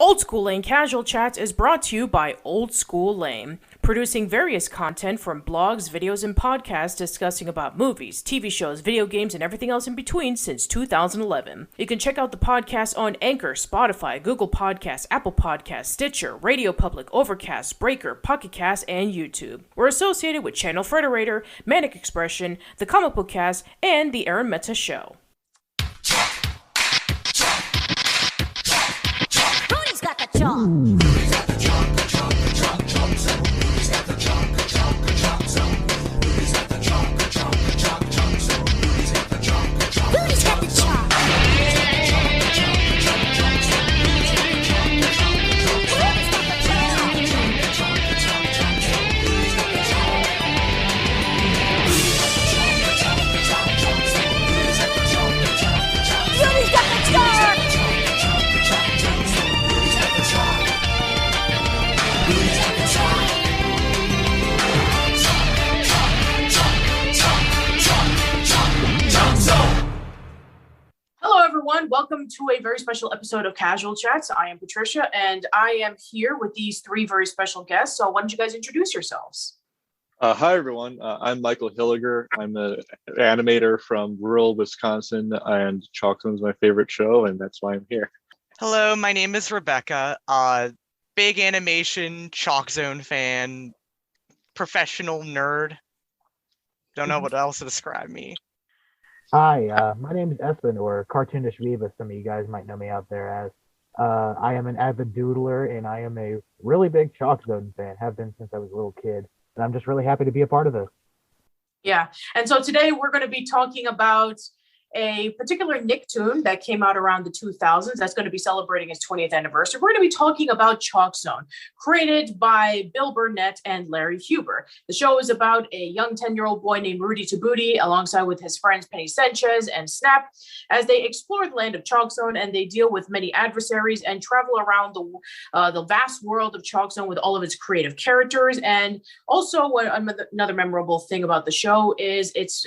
Old School Lane Casual Chats is brought to you by Old School Lane, producing various content from blogs, videos, and podcasts discussing about movies, TV shows, video games, and everything else in between since 2011. You can check out the podcast on Anchor, Spotify, Google Podcasts, Apple Podcasts, Stitcher, Radio Public, Overcast, Breaker, Pocket Cast, and YouTube. We're associated with Channel Frederator, Manic Expression, The Comic Book Cast, and The Aaron Meta Show. Rudy's got the chalk. Welcome to a very special episode of Casual Chats. I am Patricia, and I am here with these three very special guests. So why don't you guys introduce yourselves? Hi, everyone. I'm Michael Hilliger. I'm an animator from rural Wisconsin, and ChalkZone is my favorite show, and that's why I'm here. Hello, my name is Rebecca. Big animation, ChalkZone fan, professional nerd. Don't know what else to describe me. Hi, my name is Espen, or Cartoonish Weeb, as some of you guys might know me out there as. I am an avid doodler, and I am a really big ChalkZone fan, have been since I was a little kid. And I'm just really happy to be a part of this. Yeah, and so today we're going to be talking about a particular Nicktoon that came out around the 2000s that's going to be celebrating its 20th anniversary. We're going to be talking about ChalkZone, created by Bill Burnett and Larry Huber. The show is about a young 10-year-old boy named Rudy Tabootie, alongside with his friends Penny Sanchez and Snap, as they explore the land of ChalkZone, and they deal with many adversaries and travel around the vast world of ChalkZone with all of its creative characters. And also, another memorable thing about the show is its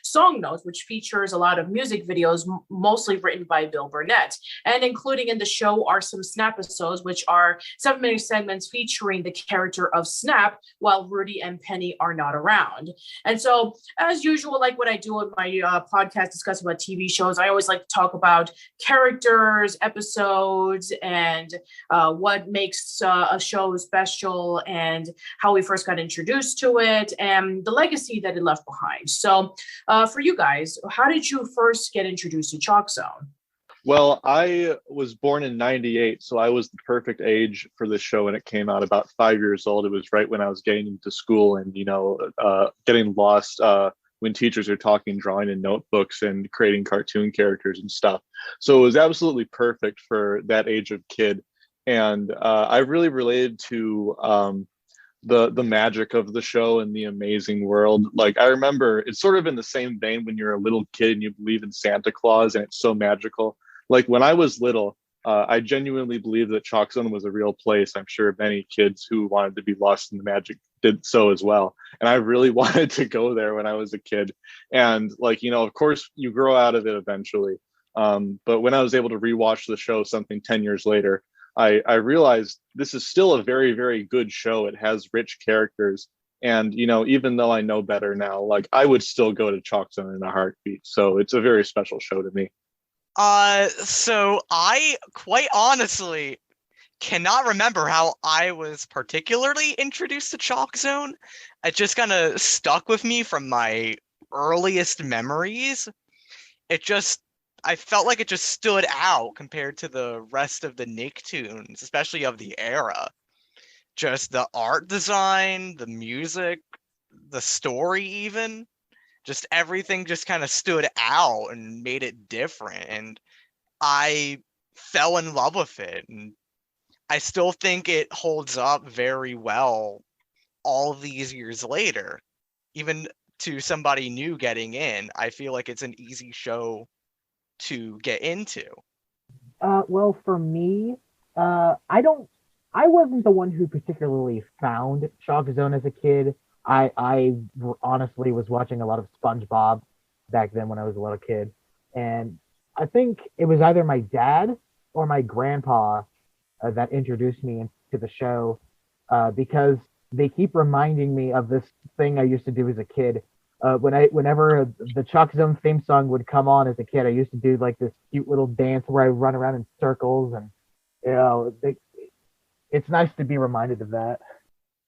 song notes, which features a lot of music videos, mostly written by Bill Burnett. And including in the show are some Snap episodes, which are 7-minute segments featuring the character of Snap while Rudy and Penny are not around. And so, as usual, like what I do in my podcast discussing about TV shows, I always like to talk about characters, episodes, and what makes a show special, and how we first got introduced to it, and the legacy that it left behind. So for you guys, how did you first get introduced to ChalkZone? Well, I was born in 98, so I was the perfect age for this show when it came out, about 5 years old. It was right when I was getting into school and, getting lost when teachers are talking, drawing in notebooks and creating cartoon characters and stuff. So it was absolutely perfect for that age of kid. And I really related to the magic of the show and the amazing world. Like, I remember it's sort of in the same vein when you're a little kid and you believe in Santa Claus and it's so magical. Like, when I was little, I genuinely believed that ChalkZone was a real place. I'm sure many kids who wanted to be lost in the magic did so as well. And I really wanted to go there when I was a kid. And of course you grow out of it eventually. But when I was able to rewatch the show something 10 years later, I realized this is still a very, very good show. It has rich characters. And, even though I know better now, I would still go to ChalkZone in a heartbeat. So it's a very special show to me. So I quite honestly cannot remember how I was particularly introduced to ChalkZone. It just kind of stuck with me from my earliest memories. I felt like it just stood out compared to the rest of the Nicktoons, especially of the era. Just the art design, the music, the story even. Just everything just kind of stood out and made it different. And I fell in love with it. And I still think it holds up very well all these years later. Even to somebody new getting in, I feel like it's an easy show to get into. Well, for me, I wasn't the one who particularly found ChalkZone as a kid. I honestly was watching a lot of SpongeBob back then when I was a little kid, and I think it was either my dad or my grandpa that introduced me into the show, because they keep reminding me of this thing I used to do as a kid. Whenever the ChalkZone theme song would come on as a kid, I used to do like this cute little dance where I run around in circles, and it's nice to be reminded of that.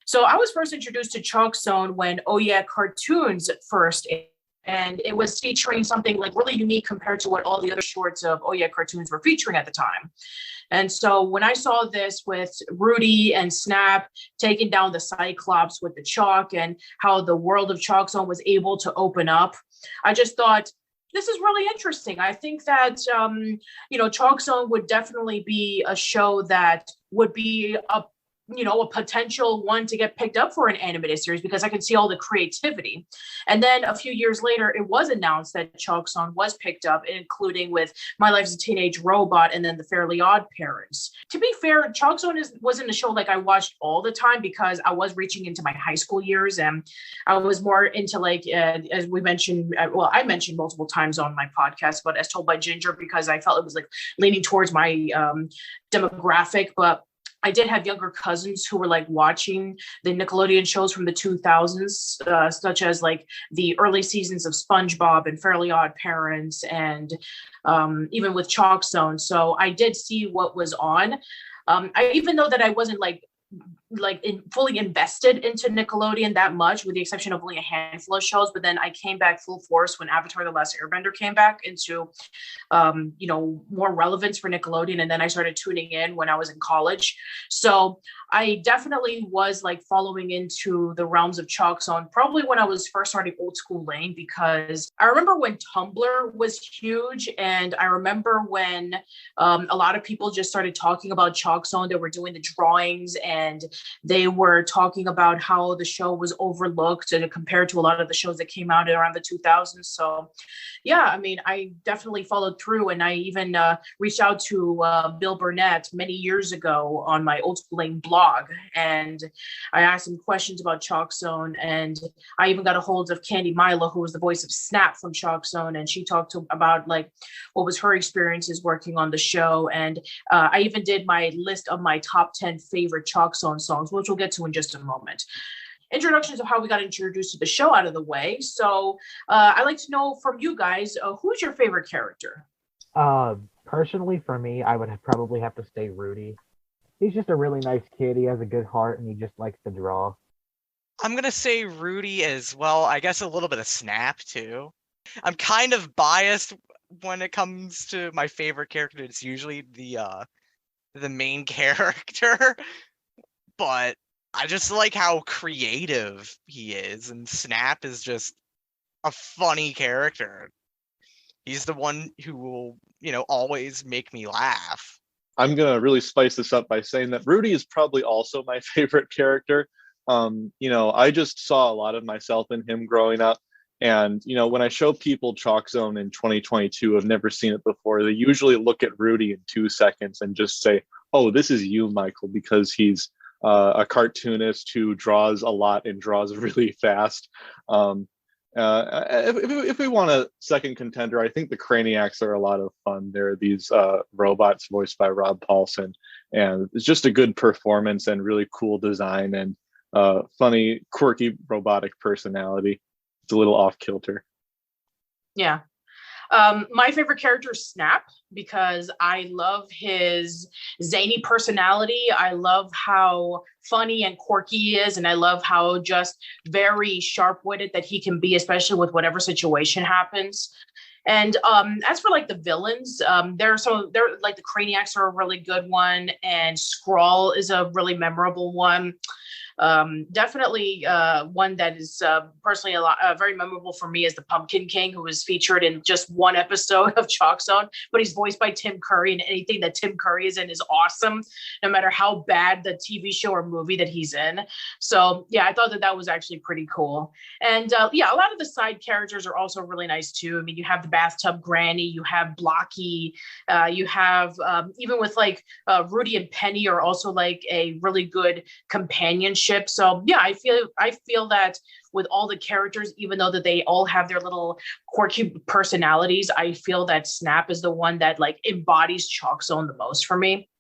So I was first introduced to ChalkZone when Oh Yeah Cartoons first aired, and it was featuring something like really unique compared to what all the other shorts of Oh Yeah Cartoons were featuring at the time. And so when I saw this with Rudy and Snap taking down the Cyclops with the chalk and how the world of ChalkZone was able to open up, I just thought, this is really interesting. I think that, ChalkZone would definitely be a show that would be a potential one to get picked up for an animated series, because I can see all the creativity. And then a few years later, it was announced that ChalkZone was picked up, including with My Life as a Teenage Robot and then The Fairly Odd Parents. To be fair, ChalkZone wasn't a show like I watched all the time, because I was reaching into my high school years and I was more into as we mentioned, I mentioned multiple times on my podcast, but As Told by Ginger, because I felt it was like leaning towards my demographic. But I did have younger cousins who were like watching the Nickelodeon shows from the 2000s, such as like the early seasons of SpongeBob and Fairly Odd Parents, and even with ChalkZone. So I did see what was on. Even though that I wasn't fully invested into Nickelodeon that much, with the exception of only a handful of shows. But then I came back full force when Avatar: The Last Airbender came back into, more relevance for Nickelodeon. And then I started tuning in when I was in college. So I definitely was like following into the realms of ChalkZone probably when I was first starting Old School Lane, because I remember when Tumblr was huge, and I remember when a lot of people just started talking about ChalkZone. They were doing the drawings and they were talking about how the show was overlooked compared to a lot of the shows that came out around the 2000s. So yeah, I mean, I definitely followed through, and I even reached out to Bill Burnett many years ago on my Old School Lane blog, and I asked him questions about ChalkZone, and I even got a hold of Candy Milo, who was the voice of Snap from ChalkZone, and she talked about like what was her experiences working on the show. And I even did my list of my top 10 favorite ChalkZone songs, which we'll get to in just a moment. Introductions of how we got introduced to the show out of the way. So I'd like to know from you guys, who's your favorite character? Personally, for me, I would probably have to say Rudy. He's just a really nice kid. He has a good heart, and he just likes to draw. I'm going to say Rudy as well. I guess a little bit of Snap, too. I'm kind of biased when it comes to my favorite character. It's usually the main character. But I just like how creative he is, and Snap is just a funny character. He's the one who will, always make me laugh. I'm going to really spice this up by saying that Rudy is probably also my favorite character. I just saw a lot of myself in him growing up. And, when I show people ChalkZone in 2022 have never seen it before, they usually look at Rudy in 2 seconds and just say, oh, this is you, Michael, because he's a cartoonist who draws a lot and draws really fast. If we want a second contender, I think the Craniacs are a lot of fun. They're these robots voiced by Rob Paulson, and it's just a good performance and really cool design and funny, quirky robotic personality. It's a little off kilter. Yeah. My favorite character is Snap, because I love his zany personality. I love how funny and quirky he is, and I love how just very sharp-witted that he can be, especially with whatever situation happens. And as for like the villains, they're like the Craniacs are a really good one, and Scrawl is a really memorable one. Definitely one that is personally very memorable for me is the Pumpkin King, who was featured in just one episode of ChalkZone, but he's voiced by Tim Curry, and anything that Tim Curry is in is awesome, no matter how bad the TV show or movie that he's in. So yeah, I thought that was actually pretty cool. And a lot of the side characters are also really nice too. I mean, you have the Bathtub Granny, you have Blocky, you have even with like Rudy and Penny are also like a really good companionship. So yeah, I feel that with all the characters, even though that they all have their little quirky personalities, I feel that Snap is the one that like embodies ChalkZone the most for me.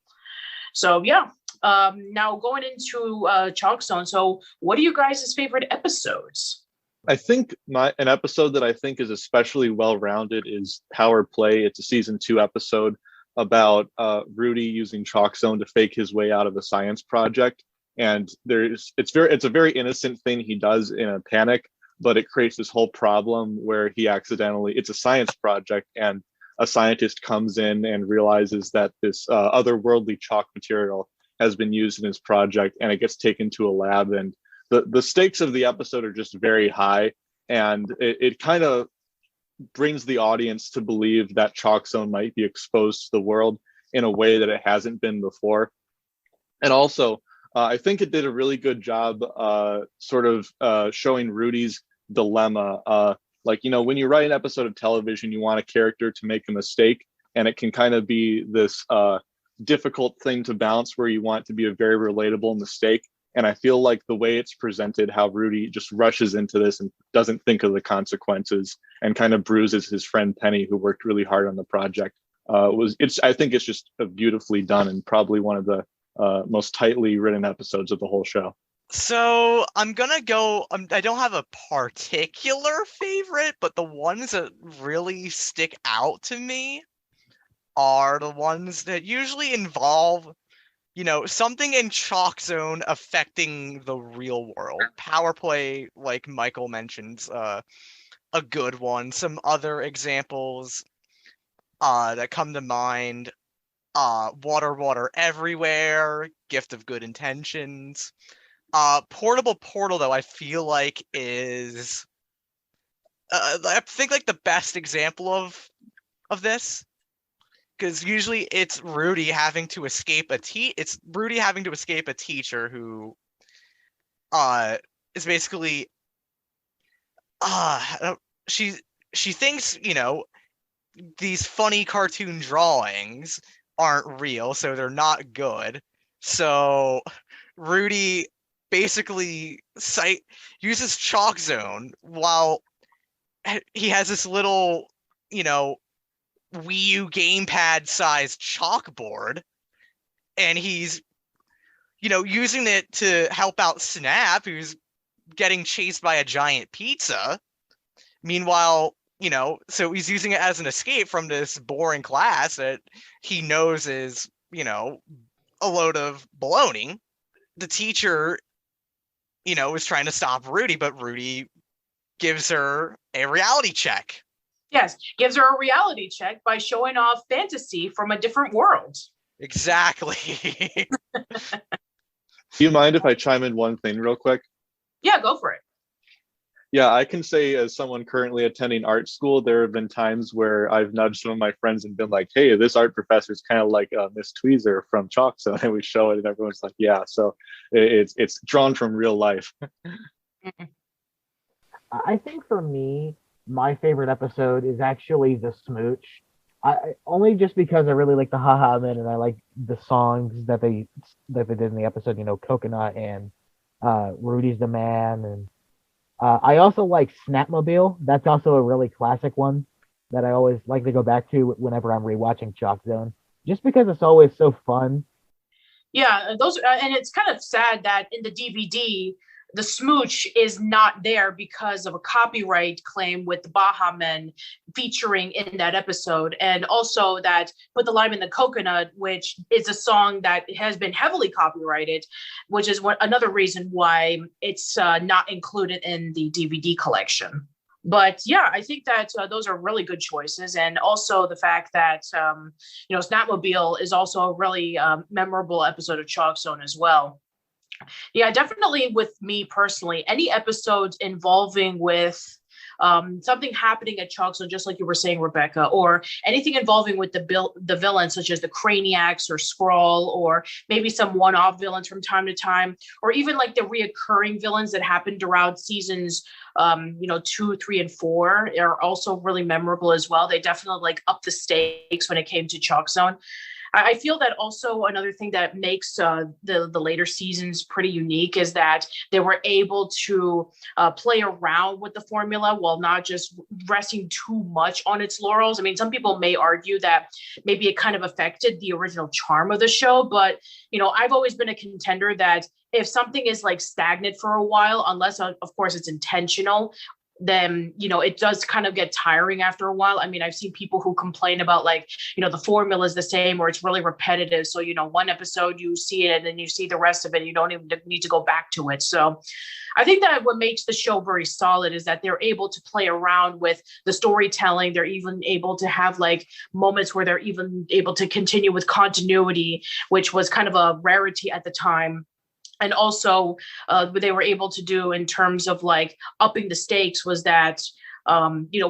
So yeah, now going into Chalk Zone. So what are you guys' favorite episodes? I think an episode that I think is especially well-rounded is Power Play. It's a season 2 episode about Rudy using ChalkZone to fake his way out of a science project. And it's a very innocent thing he does in a panic, but it creates this whole problem where it's a science project, and a scientist comes in and realizes that this otherworldly chalk material has been used in his project, and it gets taken to a lab. And the stakes of the episode are just very high, and it kind of brings the audience to believe that ChalkZone might be exposed to the world in a way that it hasn't been before. And also, I think it did a really good job showing Rudy's dilemma. When you write an episode of television, you want a character to make a mistake, and it can kind of be this difficult thing to balance where you want it to be a very relatable mistake. And I feel like the way it's presented, how Rudy just rushes into this and doesn't think of the consequences and kind of bruises his friend Penny, who worked really hard on the project, I think it's just beautifully done, and probably one of the most tightly written episodes of the whole show. So I'm gonna go. I don't have a particular favorite, but the ones that really stick out to me are the ones that usually involve, something in ChalkZone affecting the real world. Power Play, like Michael mentions, a good one. Some other examples that come to mind: Water, Water Everywhere, Gift of Good Intentions. Portable Portal, though, I feel like is I think like the best example of this, because usually it's Rudy having to escape a teacher who is basically she thinks these funny cartoon drawings aren't real, so they're not good. So Rudy basically uses ChalkZone while he has this little, Wii U gamepad sized chalkboard, and he's, using it to help out Snap, who's getting chased by a giant pizza. Meanwhile, so he's using it as an escape from this boring class that he knows is, a load of baloney. The teacher, is trying to stop Rudy, but Rudy gives her a reality check. Yes, gives her a reality check by showing off fantasy from a different world. Exactly. Do you mind if I chime in one thing real quick? Yeah, go for it. Yeah, I can say, as someone currently attending art school, there have been times where I've nudged some of my friends and been like, hey, this art professor is kind of like Miss Tweezer from ChalkZone, and we show it and everyone's like, yeah. So it's drawn from real life. I think for me, my favorite episode is actually the Smooch. Only just because I really like the Ha Men, and I like the songs that they did in the episode. Coconut and Rudy's the Man, and I also like Snapmobile. That's also a really classic one that I always like to go back to whenever I'm rewatching ChalkZone, just because it's always so fun. Yeah, those, and it's kind of sad that in the DVD, the Smooch is not there because of a copyright claim with the Baha Men featuring in that episode. And also that Put the Lime in the Coconut, which is a song that has been heavily copyrighted, which is another reason why it's not included in the DVD collection. But yeah, I think that those are really good choices. And also the fact that, Snapmobile is also a really memorable episode of ChalkZone as well. Yeah, definitely with me personally, any episodes involving with something happening at ChalkZone, just like you were saying, Rebecca, or anything involving with the villains, such as the Craniacs or Scrawl, or maybe some one-off villains from time to time, or even like the reoccurring villains that happened throughout seasons 2, 3, and 4 are also really memorable as well. They definitely like up the stakes when it came to ChalkZone. I feel that also another thing that makes the later seasons pretty unique is that they were able to play around with the formula while not just resting too much on its laurels. I mean, some people may argue that maybe it kind of affected the original charm of the show, but I've always been a contender that if something is like stagnant for a while, unless of course it's intentional, then it does kind of get tiring after a while. I mean, I've seen people who complain about like the formula is the same or it's really repetitive, so one episode you see it and then you see the rest of it, you don't even need to go back to it. So I think that what makes the show very solid is that they're able to play around with the storytelling. They're even able to have like moments where they're even able to continue with continuity, which was kind of a rarity at the time. And also what they were able to do in terms of like upping the stakes was that,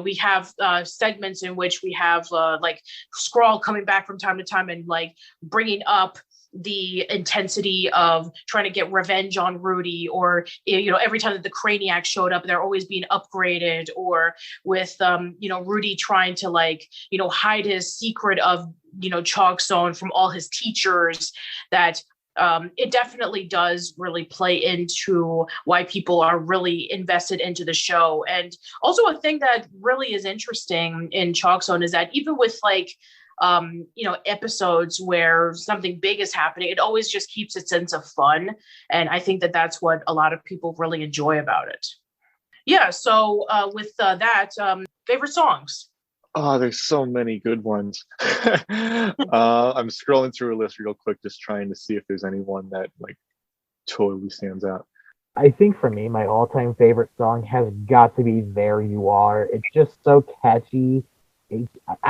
we have segments in which we have like Scrawl coming back from time to time and like bringing up the intensity of trying to get revenge on Rudy, or every time that the Craniacs showed up, they're always being upgraded, or with Rudy trying to like hide his secret of ChalkZone from all his teachers. That it definitely does really play into why people are really invested into the show. And also a thing that really is interesting in ChalkZone is that even with like, episodes where something big is happening, it always just keeps its sense of fun. And I think that that's what a lot of people really enjoy about it. Yeah. So with that, favorite songs. Oh, there's so many good ones. I'm scrolling through a list real quick, just trying to see if there's anyone that like totally stands out. I think for me, my all-time favorite song has got to be "There You Are." It's just so catchy.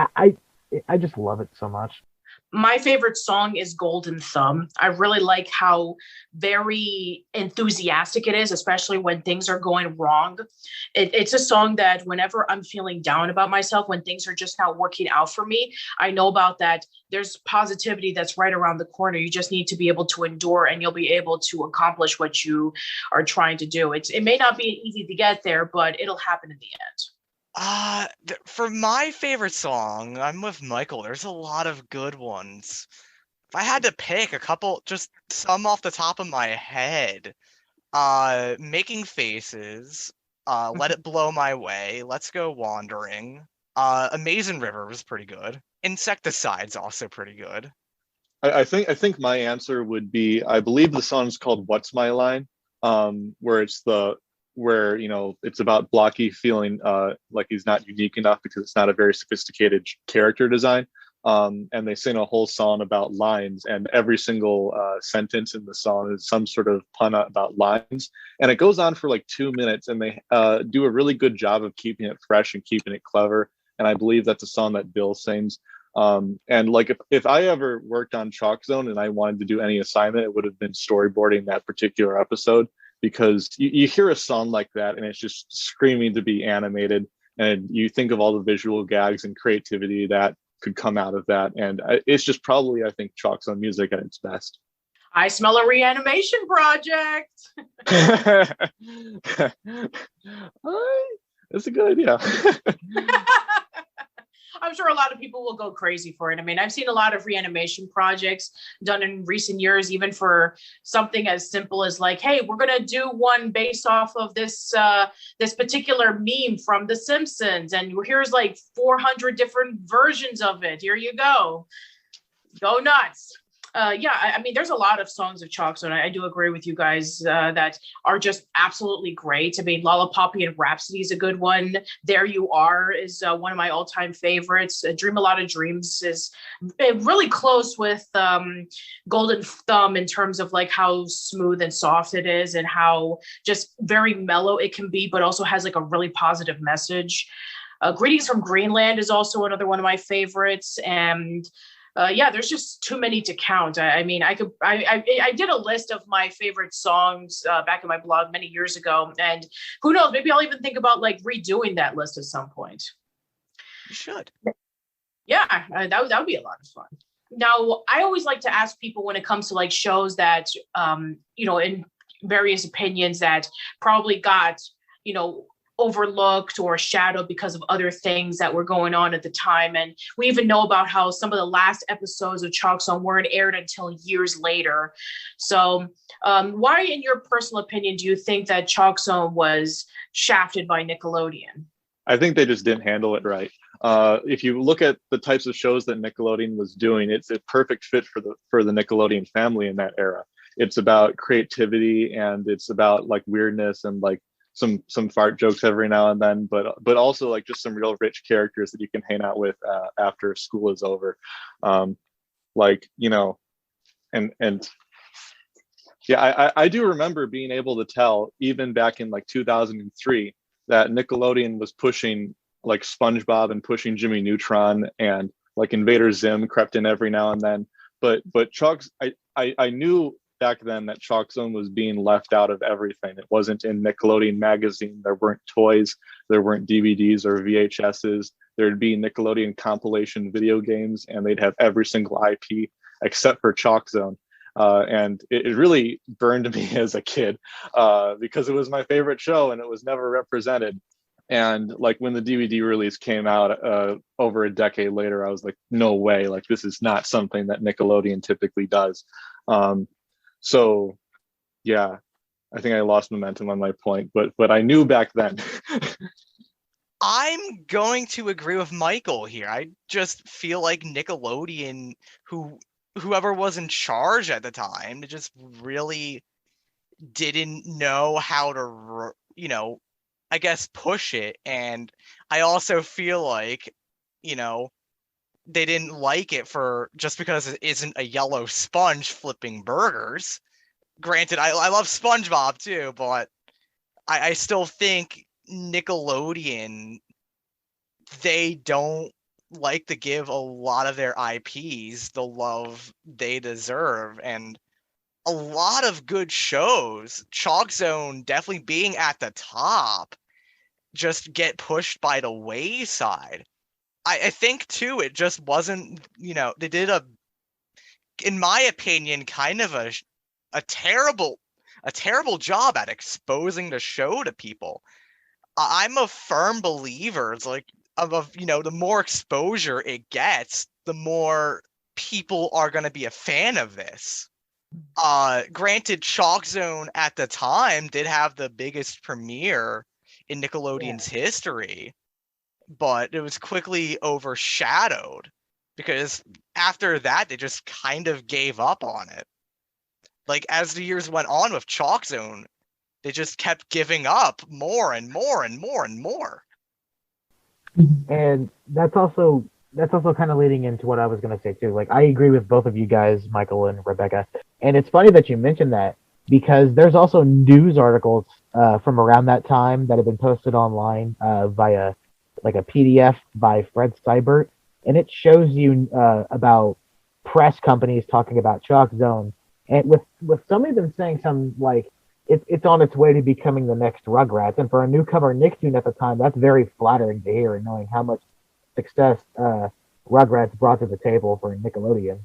I just love it so much. My favorite song is Golden Thumb. I really like how very enthusiastic it is, especially when things are going wrong. It's a song that whenever I'm feeling down about myself, when things are just not working out for me, I know about that. There's positivity that's right around the corner. You just need to be able to endure and you'll be able to accomplish what you are trying to do. It may not be easy to get there, but it'll happen in the end. For my favorite song, I'm with Michael. There's a lot of good ones. If I had to pick a couple, just some off the top of my head, Making Faces, Let It Blow My Way, Let's Go Wandering, Amazing River was pretty good. Insecticide's also pretty good. I think my answer would be, I believe the song's called "What's My Line," where it's about Blocky feeling like he's not unique enough because it's not a very sophisticated character design. And they sing a whole song about lines, and every single sentence in the song is some sort of pun about lines. And it goes on for like 2 minutes, and they do a really good job of keeping it fresh and keeping it clever. And I believe that's a song that Bill sings. And like if I ever worked on ChalkZone and I wanted to do any assignment, it would have been storyboarding that particular episode. Because you hear a song like that and it's just screaming to be animated, and you think of all the visual gags and creativity that could come out of that. And it's just probably, I think, ChalkZone music at its best. I smell a reanimation project. That's a good idea. I'm sure a lot of people will go crazy for it. I mean, I've seen a lot of reanimation projects done in recent years, even for something as simple as like, hey, we're going to do one based off of this particular meme from The Simpsons. And here's like 400 different versions of it. Here you go. Go nuts. I mean, there's a lot of songs of ChalkZone. I do agree with you guys that are just absolutely great. I mean, Lollipop and Rhapsody is a good one. There You Are is one of my all-time favorites. Dream a Lot of Dreams is really close with Golden Thumb in terms of like how smooth and soft it is and how just very mellow it can be, but also has like a really positive message. Greetings from Greenland is also another one of my favorites. And there's just too many to count. I mean, I did a list of my favorite songs back in my blog many years ago, and who knows, maybe I'll even think about like redoing that list at some point. You should. Yeah, that would be a lot of fun. Now, I always like to ask people when it comes to like shows that, in various opinions that probably got, overlooked or shadowed because of other things that were going on at the time. And we even know about how some of the last episodes of ChalkZone weren't aired until years later. So why, in your personal opinion, do you think that ChalkZone was shafted by Nickelodeon? I think they just didn't handle it right. If you look at the types of shows that Nickelodeon was doing, it's a perfect fit for the Nickelodeon family in that era. It's about creativity, and it's about like weirdness and like some fart jokes every now and then, but also like just some real rich characters that you can hang out with after school is over. Like, you know, and yeah, I do remember being able to tell even back in like 2003 that Nickelodeon was pushing like SpongeBob and pushing Jimmy Neutron, and like Invader Zim crept in every now and then. But I knew back then that ChalkZone was being left out of everything. It wasn't in Nickelodeon magazine. There weren't toys. There weren't DVDs or VHSs. There'd be Nickelodeon compilation video games, and they'd have every single IP except for ChalkZone. And it really burned me as a kid because it was my favorite show and it was never represented. And like when the DVD release came out over a decade later, I was like, no way, like this is not something that Nickelodeon typically does. So yeah, I think I lost momentum on my point, but I knew back then. I'm going to agree with Michael here. I just feel like Nickelodeon, whoever was in charge at the time, just really didn't know how to, I guess, push it. And I also feel like, they didn't like it for just because it isn't a yellow sponge flipping burgers. Granted, I love SpongeBob too, but I still think Nickelodeon, they don't like to give a lot of their IPs the love they deserve. And a lot of good shows, ChalkZone definitely being at the top, just get pushed by the wayside. I think too, it just wasn't, they did in my opinion, kind of a terrible job at exposing the show to people. I'm a firm believer, it's like, of the more exposure it gets, the more people are going to be a fan of this. Granted, ChalkZone at the time did have the biggest premiere in Nickelodeon's history, but it was quickly overshadowed because after that they just kind of gave up on it. Like as the years went on with ChalkZone, they just kept giving up more and more and more and more. And that's also kind of leading into what I was going to say too. Like I agree with both of you guys, Michael and Rebecca. And it's funny that you mentioned that because there's also news articles from around that time that have been posted online via like a PDF by Fred Seibert, and it shows you about press companies talking about ChalkZone, and with some of them saying some like it's on its way to becoming the next Rugrats. And for a newcomer Nicktoon at the time, that's very flattering to hear, and knowing how much success Rugrats brought to the table for Nickelodeon.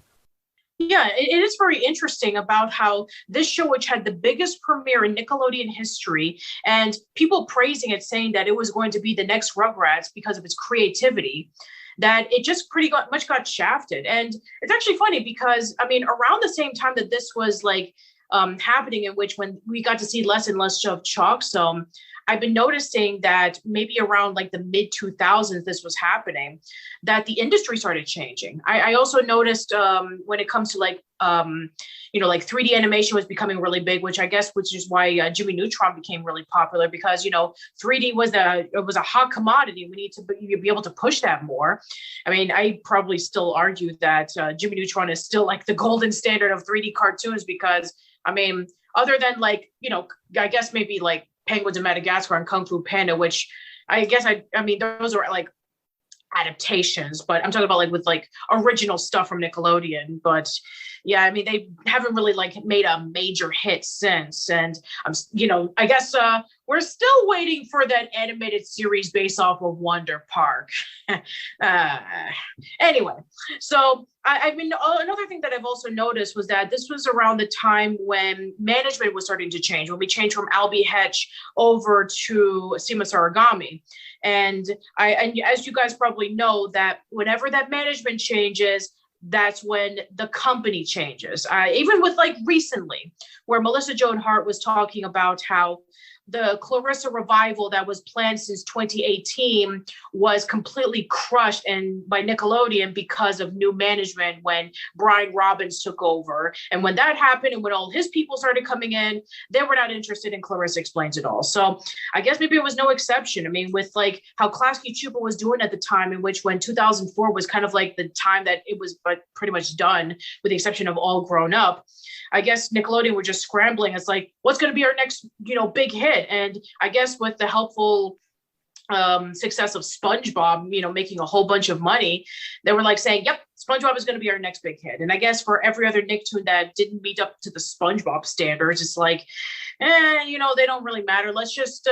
Yeah, it is very interesting about how this show, which had the biggest premiere in Nickelodeon history, and people praising it, saying that it was going to be the next Rugrats because of its creativity, that it just much got shafted. And it's actually funny because, I mean, around the same time that this was like happening, in which when we got to see less and less of ChalkZone, I've been noticing that maybe around like the mid 2000s, this was happening, that the industry started changing. I also noticed when it comes to like 3D animation was becoming really big, which is why Jimmy Neutron became really popular, because 3D was a hot commodity. We need to be able to push that more. I mean, I probably still argue that Jimmy Neutron is still like the golden standard of 3D cartoons, because I mean, other than like I guess maybe like Penguins of Madagascar and Kung Fu Panda, which I guess I mean those are like adaptations, but I'm talking about like with like original stuff from Nickelodeon. But yeah, I mean, they haven't really like made a major hit since. And I guess we're still waiting for that animated series based off of Wonder Park. uh, anyway, so I mean, another thing that I've also noticed was that this was around the time when management was starting to change, when we changed from Albie Hetch over to Seema Saragami. And as you guys probably know, that whenever that management changes, that's when the company changes. Even with like recently, where Melissa Joan Hart was talking about how the Clarissa revival that was planned since 2018 was completely crushed by Nickelodeon because of new management when Brian Robbins took over. And when that happened and when all his people started coming in, they were not interested in Clarissa Explains It All. So I guess maybe it was no exception. I mean, with like how Klasky Csupo was doing at the time, in which when 2004 was kind of like the time that it was pretty much done, with the exception of All Grown Up, I guess Nickelodeon were just scrambling. It's like, what's going to be our next, big hit? And I guess with the helpful success of SpongeBob, making a whole bunch of money, they were like saying, yep, SpongeBob is going to be our next big hit. And I guess for every other Nicktoon that didn't meet up to the SpongeBob standards, it's like, they don't really matter. Let's just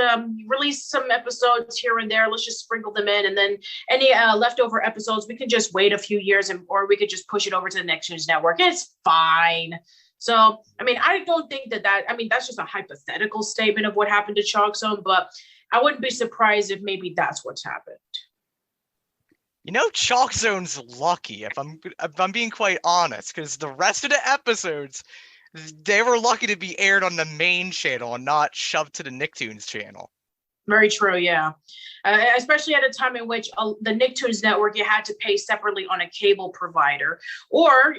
release some episodes here and there. Let's just sprinkle them in. And then any leftover episodes, we can just wait a few years or we could just push it over to the Nicktoons network. It's fine. So, I mean, I don't think that's just a hypothetical statement of what happened to ChalkZone, but I wouldn't be surprised if maybe that's what's happened. ChalkZone's lucky, if I'm being quite honest, because the rest of the episodes, they were lucky to be aired on the main channel and not shoved to the Nicktoons channel. Very true, yeah. Especially at a time in which the Nicktoons network, you had to pay separately on a cable provider, or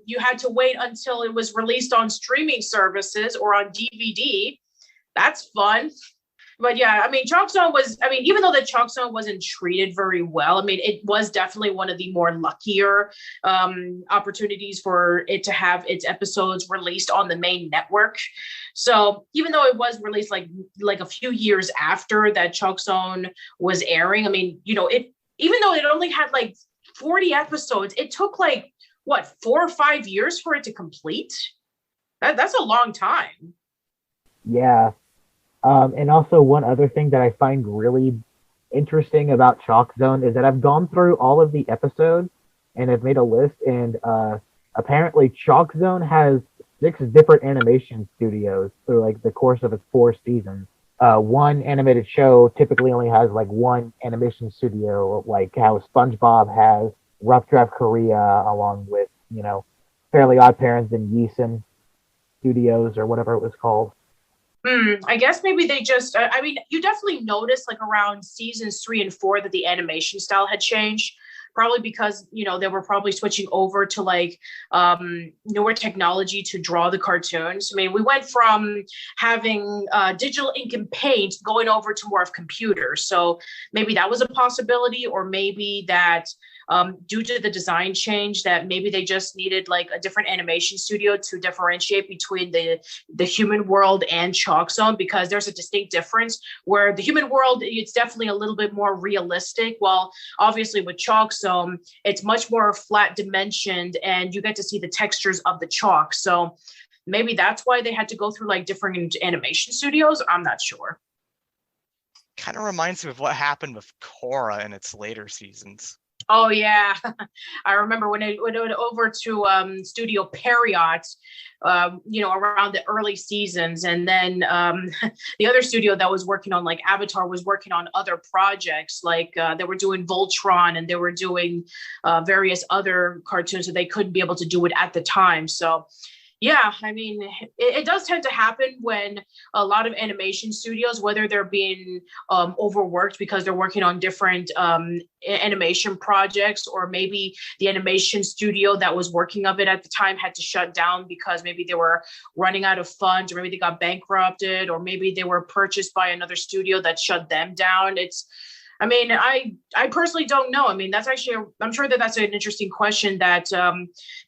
you had to wait until it was released on streaming services or on DVD. That's fun. But yeah, I mean, even though the ChalkZone wasn't treated very well, I mean, it was definitely one of the more luckier opportunities for it to have its episodes released on the main network. So even though it was released like a few years after that ChalkZone was airing, I mean, even though it only had like 40 episodes, it took 4 or 5 years for it to complete. That's a long time. Yeah. And also one other thing that I find really interesting about ChalkZone is that I've gone through all of the episodes and I've made a list, and apparently ChalkZone has 6 different animation studios through like the course of its 4 seasons. One animated show typically only has like one animation studio, like how SpongeBob has Rough Draft Korea along with, Fairly Odd Parents and Yeeson Studios or whatever it was called. I guess maybe they just, you definitely noticed like around seasons 3 and 4 that the animation style had changed, probably because, they were probably switching over to like newer technology to draw the cartoons. I mean, we went from having digital ink and paint going over to more of computers. So maybe that was a possibility, or maybe that due to the design change, that maybe they just needed like a different animation studio to differentiate between the human world and ChalkZone, because there's a distinct difference where the human world, it's definitely a little bit more realistic, while obviously with ChalkZone, it's much more flat dimensioned and you get to see the textures of the chalk. So maybe that's why they had to go through like different animation studios. I'm not sure. Kind of reminds me of what happened with Korra in its later seasons. Oh yeah, I remember when it went over to Studio Perriott, around the early seasons, and then the other studio that was working on like Avatar was working on other projects, like they were doing Voltron and they were doing various other cartoons that they couldn't be able to do it at the time. So yeah, I mean, it does tend to happen when a lot of animation studios, whether they're being overworked because they're working on different animation projects, or maybe the animation studio that was working of it at the time had to shut down because maybe they were running out of funds, or maybe they got bankrupted, or maybe they were purchased by another studio that shut them down. I personally don't know. I mean, that's actually, I'm sure that's an interesting question that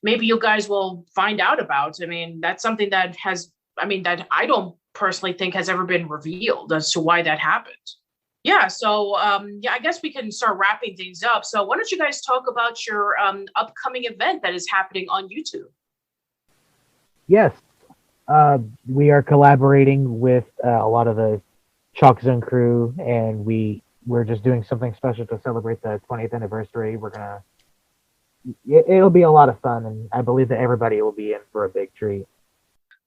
maybe you guys will find out about. I mean, that's something that that I don't personally think has ever been revealed as to why that happened. Yeah, so yeah, I guess we can start wrapping things up. So why don't you guys talk about your upcoming event that is happening on YouTube? Yes, we are collaborating with a lot of the Chalk Zone crew, and we're just doing something special to celebrate the 20th anniversary. It'll be a lot of fun, and I believe that everybody will be in for a big treat.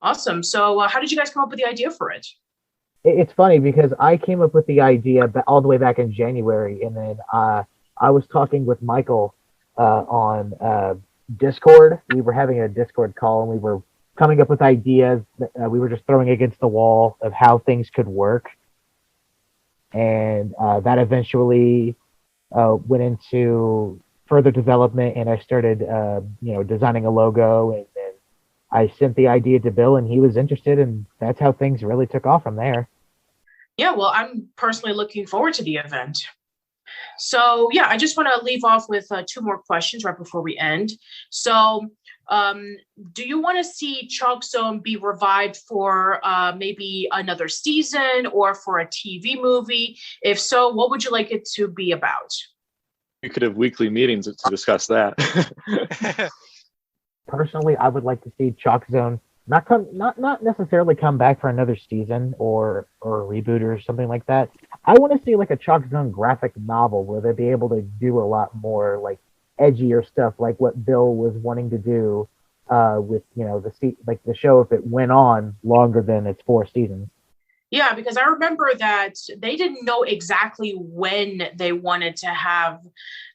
Awesome. So how did you guys come up with the idea for it? It's funny because I came up with the idea all the way back in January, and then I was talking with Michael on Discord. We were having a Discord call, and we were coming up with ideas that we were just throwing against the wall of how things could work. And that eventually went into further development, and I started, designing a logo, and then I sent the idea to Bill, and he was interested, and that's how things really took off from there. Yeah, well, I'm personally looking forward to the event. So yeah, I just want to leave off with two more questions right before we end. So do you want to see Chalk Zone be revived for maybe another season or for a TV movie? If so, what would you like it to be about? We could have weekly meetings to discuss that. Personally, I would like to see Chalk Zone not necessarily come back for another season or a reboot or something like that. I want to see like a Chalk Zone graphic novel where they'd be able to do a lot more like edgier stuff, like what Bill was wanting to do with the show if it went on longer than its 4 seasons. Yeah, because I remember that they didn't know exactly when they wanted to have,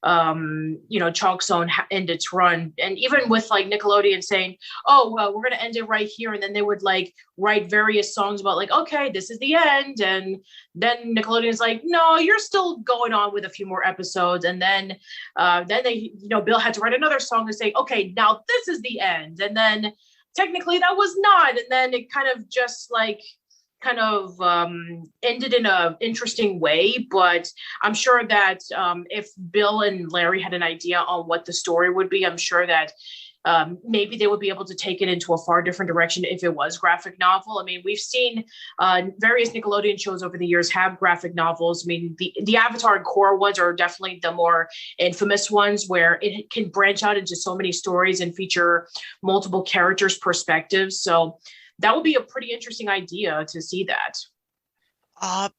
Chalk Zone end its run. And even with like Nickelodeon saying, oh, well, we're going to end it right here. And then they would like write various songs about like, okay, this is the end. And then Nickelodeon's like, no, you're still going on with a few more episodes. And then they, Bill had to write another song and say, okay, now this is the end. And then technically that was not. And then it kind of just like, ended in a interesting way, but I'm sure that if Bill and Larry had an idea on what the story would be, I'm sure that maybe they would be able to take it into a far different direction if it was graphic novel. I mean, we've seen various Nickelodeon shows over the years have graphic novels. I mean, the Avatar and Korra ones are definitely the more infamous ones where it can branch out into so many stories and feature multiple characters' perspectives. So that would be a pretty interesting idea to see that.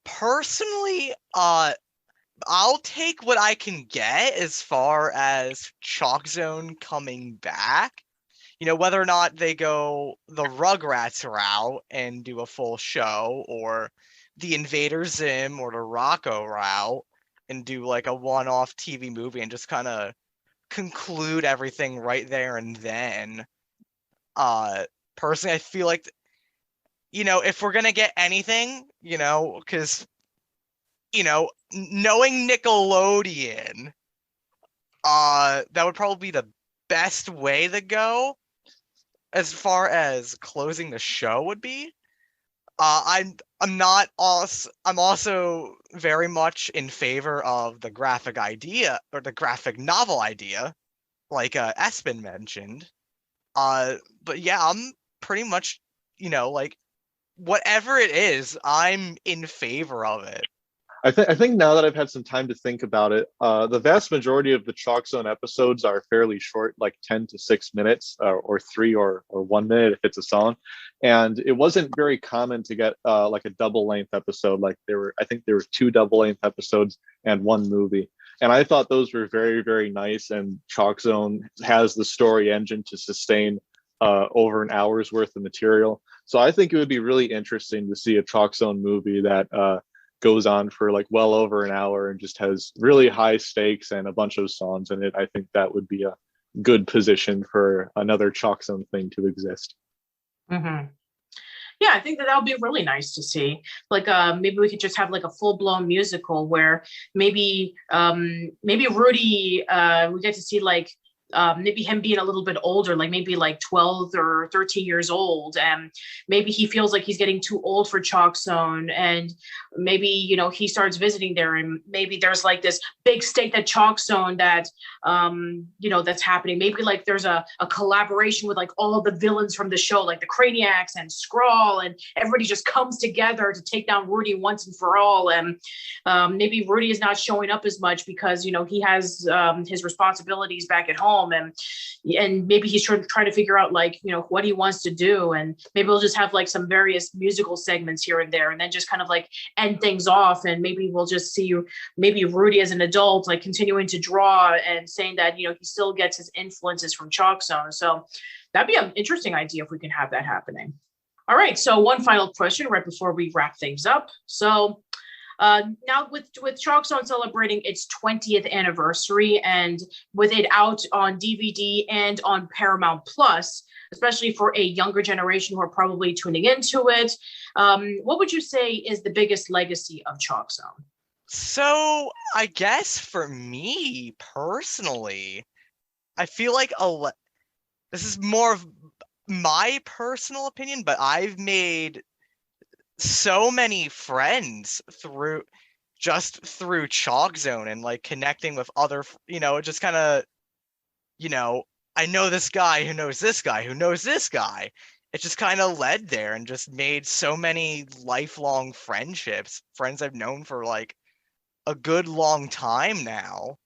Personally, I'll take what I can get as far as Chalk Zone coming back. Whether or not they go the Rugrats route and do a full show, or the Invader Zim or the Rocco route and do like a one-off TV movie and just kind of conclude everything right there and then. Personally, I feel like, if we're going to get anything, because, knowing Nickelodeon, that would probably be the best way to go as far as closing the show would be. I'm also very much in favor of the graphic idea or the graphic novel idea, like Espen mentioned. But yeah, I'm pretty much, like whatever it is, I'm in favor of it. I think now that I've had some time to think about it, the vast majority of the Chalk Zone episodes are fairly short, like 10 to 6 minutes, or 3 or 1 minute if it's a song. And it wasn't very common to get like a double length episode. Like I think there were 2 double length episodes and 1 movie. And I thought those were very, very nice. And Chalk Zone has the story engine to sustain over an hour's worth of material. So I think it would be really interesting to see a Chalk Zone movie that goes on for like well over an hour and just has really high stakes and a bunch of songs in it. I think that would be a good position for another Chalk Zone thing to exist. Mm-hmm. Yeah, I think that would be really nice to see. Like maybe we could just have like a full-blown musical where maybe Rudy, we get to see like maybe him being a little bit older, like maybe like 12 or 13 years old, and maybe he feels like he's getting too old for ChalkZone, and maybe, you know, he starts visiting there, and maybe there's like this big stake at ChalkZone that, you know, that's happening. Maybe like there's a collaboration with like all the villains from the show, like the Craniacs and Scrawl, and everybody just comes together to take down Rudy once and for all. And maybe Rudy is not showing up as much because, you know, he has his responsibilities back at home, and maybe he's trying to figure out, like, you know, what he wants to do, and maybe we'll just have like some various musical segments here and there, and then just kind of like end things off, and maybe we'll just see maybe Rudy as an adult like continuing to draw and saying that, you know, he still gets his influences from ChalkZone. So that'd be an interesting idea if we can have that happening. All right, so one final question right before we wrap things up. So now with ChalkZone celebrating its 20th anniversary, and with it out on DVD and on Paramount Plus, especially for a younger generation who are probably tuning into it, what would you say is the biggest legacy of ChalkZone? So I guess for me personally, I feel like this is more of my personal opinion, but I've made so many friends through ChalkZone, and like connecting with other, you know, just kind of, you know, I know this guy who knows this guy who knows this guy. It just kind of led there and just made so many lifelong friendships, friends I've known for like a good long time now.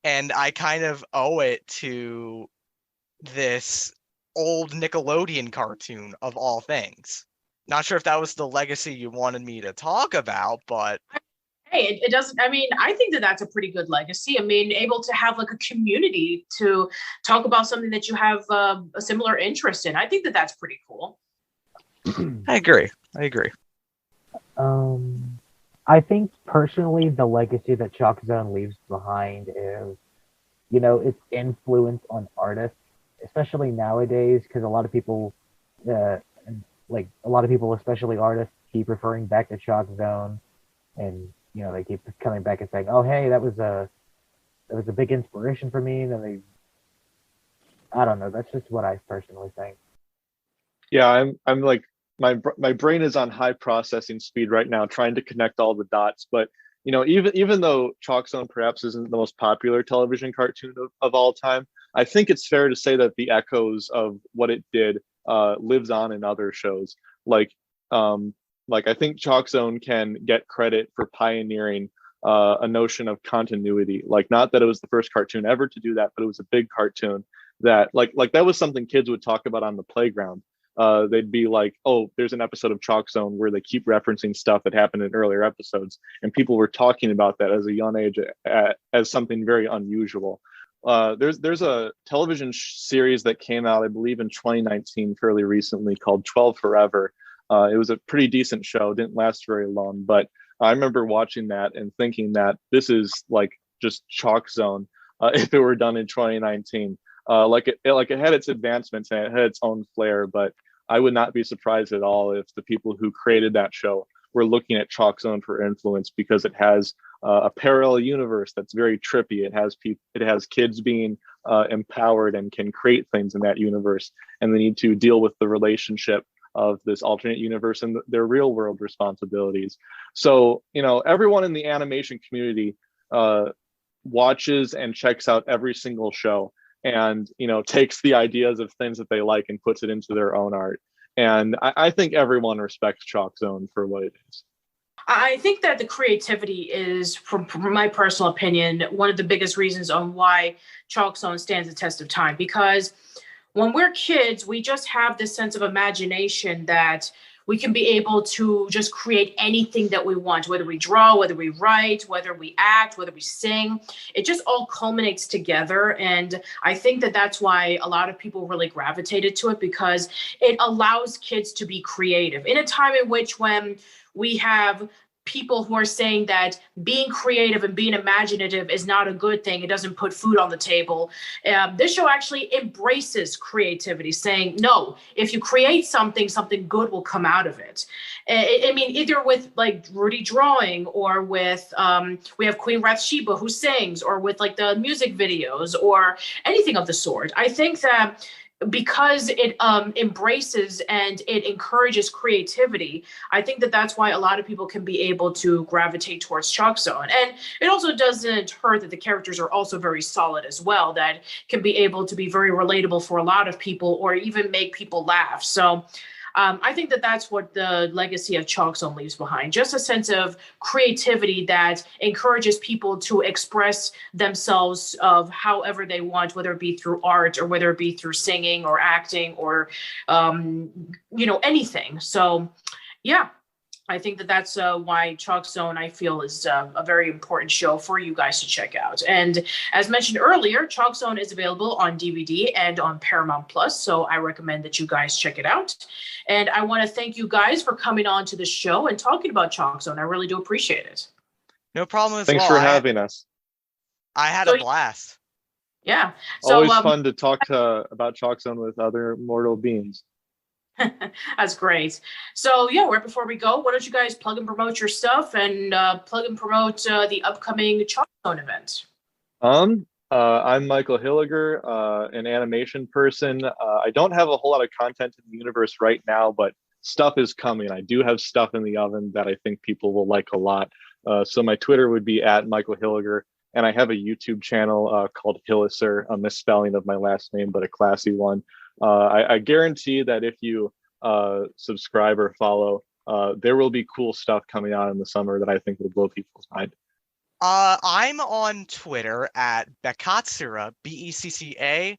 And I kind of owe it to this old Nickelodeon cartoon of all things. Not sure if that was the legacy you wanted me to talk about, but hey, it doesn't, I mean, I think that that's a pretty good legacy. I mean, able to have like a community to talk about something that you have a similar interest in. I think that that's pretty cool. I agree. I think personally the legacy that ChalkZone leaves behind is, you know, its influence on artists, especially nowadays, because a lot of people, especially artists, keep referring back to ChalkZone, and, you know, they keep coming back and saying, "Oh, hey, that was a big inspiration for me." And then I don't know. That's just what I personally think. Yeah, I'm like, my brain is on high processing speed right now, trying to connect all the dots. But, you know, even though ChalkZone perhaps isn't the most popular television cartoon of all time, I think it's fair to say that the echoes of what it did lives on in other shows. Like I think ChalkZone can get credit for pioneering a notion of continuity. Like, not that it was the first cartoon ever to do that, but it was a big cartoon that like that was something kids would talk about on the playground. They'd be like, "Oh, there's an episode of ChalkZone where they keep referencing stuff that happened in earlier episodes," and people were talking about that as a young age as something very unusual. There's a television series that came out, I believe, in 2019, fairly recently, called 12 Forever. It was a pretty decent show, didn't last very long, but I remember watching that and thinking that this is like just ChalkZone if it were done in 2019. It had its advancements and it had its own flair, but I would not be surprised at all if the people who created that show were looking at ChalkZone for influence, because it has a parallel universe that's very trippy. It has kids being empowered and can create things in that universe, and they need to deal with the relationship of this alternate universe and their real world responsibilities. So, you know, everyone in the animation community watches and checks out every single show, and, you know, takes the ideas of things that they like and puts it into their own art. And I think everyone respects ChalkZone for what it is. I think that the creativity is, from my personal opinion, one of the biggest reasons on why ChalkZone stands the test of time. Because when we're kids, we just have this sense of imagination that we can be able to just create anything that we want, whether we draw, whether we write, whether we act, whether we sing. It just all culminates together. And I think that that's why a lot of people really gravitated to it, because it allows kids to be creative in a time in which, when we have people who are saying that being creative and being imaginative is not a good thing. It doesn't put food on the table. This show actually embraces creativity, saying, no, if you create something, something good will come out of it. I mean, either with like Rudy drawing, or with, we have Queen Bathsheba who sings, or with like the music videos or anything of the sort. I think that because it embraces and it encourages creativity, I think that that's why a lot of people can be able to gravitate towards ChalkZone. And it also doesn't hurt that the characters are also very solid as well, that can be able to be very relatable for a lot of people, or even make people laugh. So I think that that's what the legacy of ChalkZone leaves behind, just a sense of creativity that encourages people to express themselves of however they want, whether it be through art, or whether it be through singing or acting, or, anything. So, yeah. I think that that's why ChalkZone, I feel, is a very important show for you guys to check out. And as mentioned earlier, ChalkZone is available on DVD and on Paramount Plus, so I recommend that you guys check it out. And I want to thank you guys for coming on to the show and talking about ChalkZone. I really do appreciate it. No problem. Thanks for having us. I had a blast. Yeah. So, always fun to talk about ChalkZone with other mortal beings. That's great. So yeah, right before we go, why don't you guys plug and promote your stuff, and plug and promote the upcoming ChalkZone event? I'm Michael Hilliger, an animation person. I don't have a whole lot of content in the universe right now, but stuff is coming. I do have stuff in the oven that I think people will like a lot. So my Twitter would be @MichaelHilliger, and I have a YouTube channel called Hilliser, a misspelling of my last name, but a classy one. I guarantee that if you subscribe or follow, there will be cool stuff coming out in the summer that I think will blow people's mind. I'm on Twitter @Beccatsura, BECCATSURA.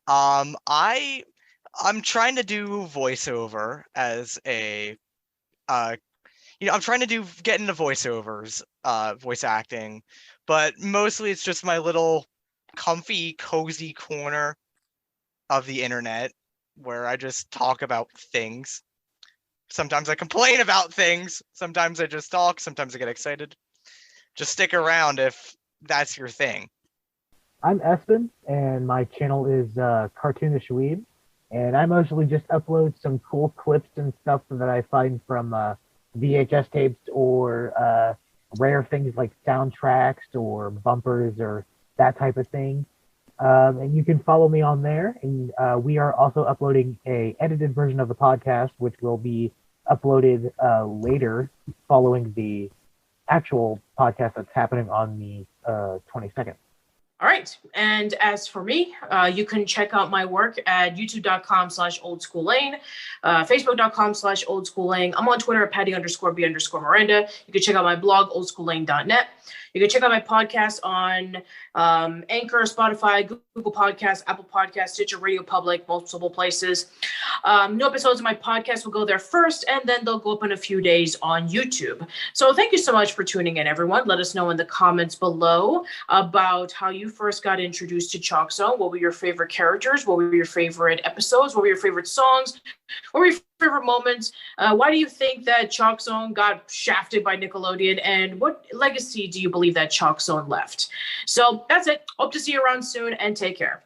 I'm trying to do voiceover as a I'm trying to get into voiceovers, voice acting, but mostly it's just my little comfy, cozy corner of the internet where I just talk about things. Sometimes I complain about things. Sometimes I just talk. Sometimes I get excited. Just stick around if that's your thing. I'm Espen, and my channel is Cartoonish Weeb, and I mostly just upload some cool clips and stuff that I find from VHS tapes, or rare things like soundtracks or bumpers or that type of thing. And you can follow me on there. And we are also uploading a edited version of the podcast, which will be uploaded later, following the actual podcast that's happening on the 22nd. All right. And as for me, you can check out my work at youtube.com/oldsschoollane, facebook.com/oldsschoollane. I'm on Twitter @Patty_B_Miranda. You can check out my blog, oldschoollane.net. You can check out my podcast on Anchor, Spotify, Google Podcasts, Apple Podcasts, Stitcher, Radio Public, multiple places. New episodes of my podcast will go there first, and then they'll go up in a few days on YouTube. So thank you so much for tuning in, everyone. Let us know in the comments below about how you first got introduced to ChalkZone. What were your favorite characters? What were your favorite episodes? What were your favorite songs? What were your favorite moments? Why do you think that ChalkZone got shafted by Nickelodeon? And what legacy do you believe that ChalkZone left? So that's it. Hope to see you around soon, and take care.